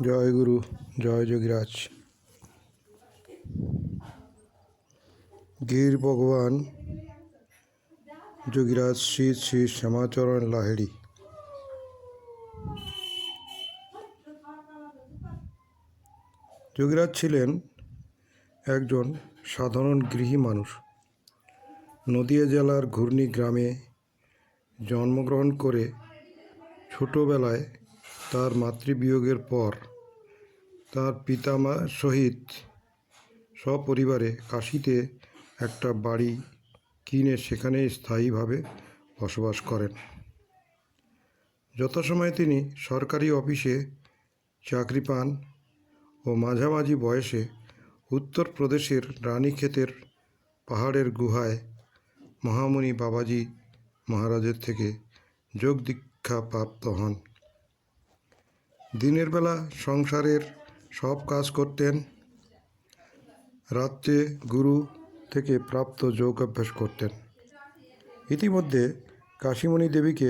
জয় গুরু, জয় যোগীরাজ। গির ভগবান যোগীরাজ শ্রী শ্রী শ্যামাচরণ লাহিড়ী। যোগীরাজ ছিলেন একজন সাধারণ গৃহী মানুষ। নদিয়া জেলার ঘূর্ণি গ্রামে জন্মগ্রহণ করে ছোটবেলায় তার মাতৃবিয়োগের পর তার পিতামা সহিত সপরিবারে কাশীতে একটা বাড়ি কিনে সেখানে স্থায়ীভাবে বসবাস করেন। যথাসময়ে তিনি সরকারি অফিসে চাকরি পান ও মাঝামাঝি বয়সে উত্তরপ্রদেশের রানীক্ষেতের পাহাড়ের গুহায় মহামুনি বাবাজি মহারাজের থেকে যোগ দীক্ষা প্রাপ্ত হন। দিনের বেলা সংসারের সব কাজ করতেন, রাত্রে গুরু থেকে প্রাপ্ত যোগ অভ্যাস করতেন। ইতিমধ্যে কাশীমণি দেবীকে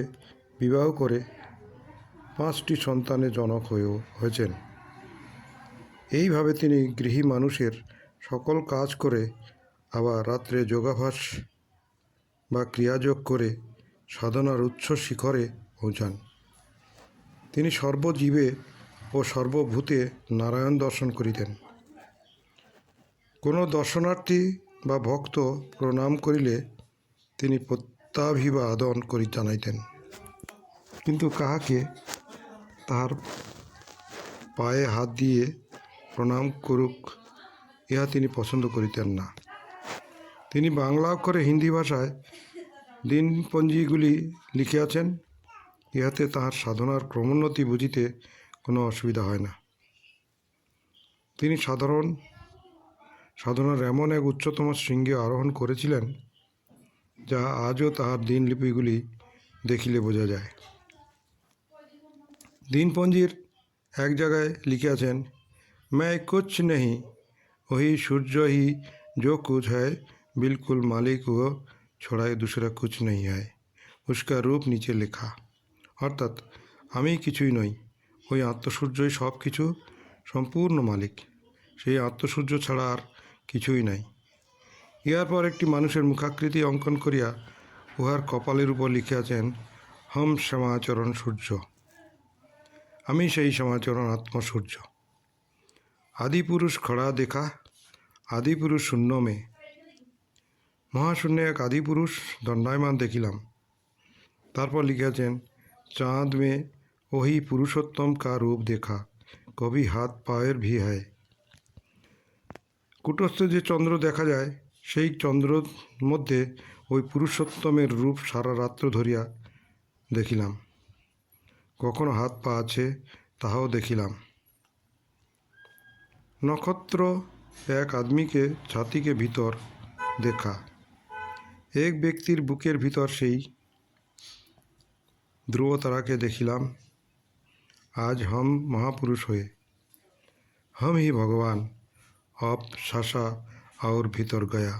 বিবাহ করে 5টি সন্তানের জনক হয়েছেন। এইভাবে তিনি গৃহী মানুষের সকল কাজ করে আবার রাত্রে যোগাভ্যাস বা ক্রিয়াযোগ করে সাধনার উচ্চ শিখরে পৌঁছান। তিনি সর্বজীবে ও সর্বভূতে নারায়ণ দর্শন করিতেন। কোনো দর্শনার্থী বা ভক্ত প্রণাম করিলে তিনি প্রত্যাভিবাদন করি জানাইতেন, কিন্তু কাহাকে তাহার পায়ে হাত দিয়ে প্রণাম করুক ইহা তিনি পছন্দ করিতেন না। তিনি বাংলা অক্ষরে হিন্দি ভাষায় দিনপঞ্জিগুলি লিখিয়াছেন। ইহাতে তাহার সাধনার ক্রমোন্নতি বুঝিতে কোনো অসুবিধা হয় না। তিনি সাধনার এমন এক উচ্চতম শৃঙ্গে আরোহণ করেছিলেন যা আজও তাহার দিনলিপিগুলি দেখিলে বোঝা যায়। দিনপঞ্জির এক জায়গায় লিখিয়াছেন, मैं कुछ नहीं, वही सूर्य ही जो कुछ है, बिल्कुल मालिक वो छोड़ाए दूसरा कुछ नहीं है, उसका रूप नीचे লেখা। অর্থাৎ আমি কিছুই নই, ওই আত্মসূর্যই সব কিছু, সম্পূর্ণ মালিক, সেই আত্মসূর্য ছাড়া আর কিছুই নাই। ইহার পর একটি মানুষের মুখাকৃতি অঙ্কন করিয়া উহার কপালের উপর লিখিয়াছেন, হম শ্যামাচরণ সূর্য, আমি সেই শ্যামাচরণ আত্মসূর্য। আদিপুরুষ খড়া দেখা, আদিপুরুষ শূন্য মে, মহাশূন্যে এক আদিপুরুষ দণ্ডায়মান দেখিলাম। তারপর লিখিয়াছেন, চাঁদ মে ওহি পুরুষোত্তম কা রূপ দেখা, কবি হাত পায়ের ভি হয়। কুটস্থ যে চন্দ্র দেখা যায়, সেই চন্দ্রর মধ্যে ওই পুরুষোত্তমের রূপ সারা রাত্র ধরিয়া দেখিলাম। কখনো হাত পা আছে তাহাও দেখিলাম। নক্ষত্র এক আদমিকে ছাতিকে ভিতর দেখা, এক ব্যক্তির বুকের ভিতর সেই ধ্রুবতারাকে দেখিলাম। আজ हम महापुरुष हुए, हम ही भगवान, अब शासा और भीतर गया,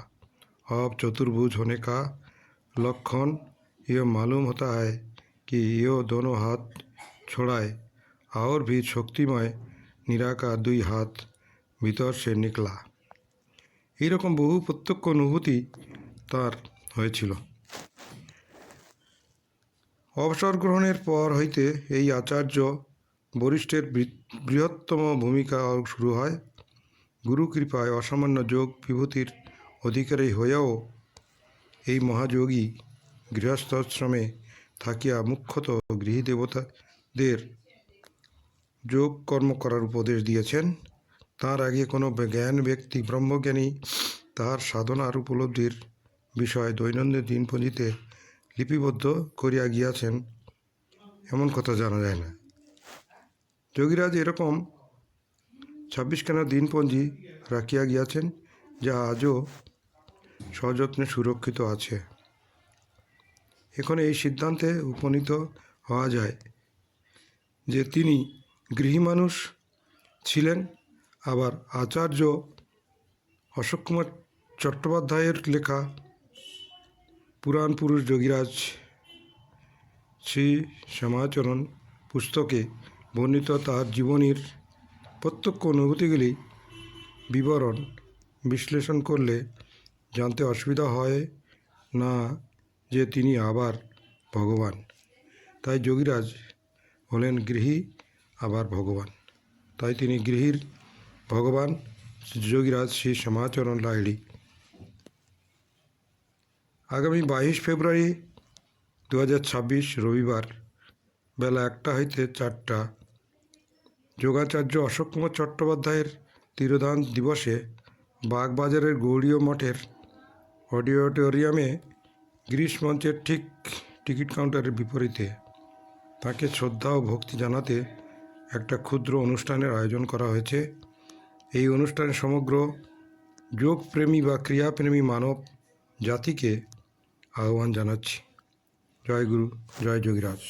अब चतुर्भुज होने का लक्षण ये मालूम होता है कि ये दोनों हाथ छोड़ाए और भी शक्तिमय निराकार 2 हाथ ভিতর সে নিকলা। এইরকম বহু প্রত্যক্ষ অনুভূতি তার হয়েছিল। অবসর গ্রহণের পর হইতে এই আচার্য বরিষ্ঠের বৃহত্তম ভূমিকা শুরু হয়। গুরু কৃপায় অসামান্য যোগ বিভূতির অধিকারী হইয়াও এই মহাযোগী গৃহস্থাশ্রমে থাকিয়া মুখ্যত গৃহী দেবতাদের যোগ কর্ম করার উপদেশ দিয়েছেন। তার আগে কোনো জ্ঞান ব্যক্তি, ব্রহ্মজ্ঞানী, তাহার সাধনার উপলব্ধির বিষয় দৈনন্দিন দিনপঞ্জিতে লিপিবদ্ধ করিয়া গিয়াছেন এমন কথা জানা যায় না। যোগীরাজ এরকম 26খানা দিনপঞ্জি রাখিয়া গিয়াছেন, যা আজও সযত্নে সুরক্ষিত আছে। এখন এই সিদ্ধান্তে উপনীত হওয়া যায় যে তিনি গৃহী মানুষ ছিলেন। আবার আচার্য অশোক কুমার চট্টোপাধ্যায়ের লেখা পুরাণ পুরুষ যোগীরাজ শ্রী শ্যামাচরণ পুস্তকে বর্ণিত তাঁর জীবনীর প্রত্যক্ষ অনুভূতিগুলি বিবরণ বিশ্লেষণ করলে জানতে অসুবিধা হয় না যে তিনি আবার ভগবান। তাই যোগীরাজ হলেন গৃহী আবার ভগবান। তাই তিনি গৃহীর ভগবান যোগীরাজ শ্রী শ্যামাচরণ লাহিড়ী। আগামী 22 ফেব্রুয়ারি 2026 রবিবার বেলা 1টা হইতে 4টা যোগাচার্য অশোক কুমার চট্টোপাধ্যায়ের তিরোধান দিবসে বাগবাজারের গৌড়ীয় মঠের অডিটোরিয়ামে গিরিশ মঞ্চের ঠিক টিকিট কাউন্টারের বিপরীতে তাঁকে শ্রদ্ধা ও ভক্তি জানাতে একটা ক্ষুদ্র অনুষ্ঠানের আয়োজন করা হয়েছে। এই অনুষ্ঠানে সমগ্র যোগপ্রেমী বা ক্রিয়াপ্রেমী মানব জাতিকে আহ্বান জানাচ্ছি। জয় গুরু, জয় যোগীরাজ।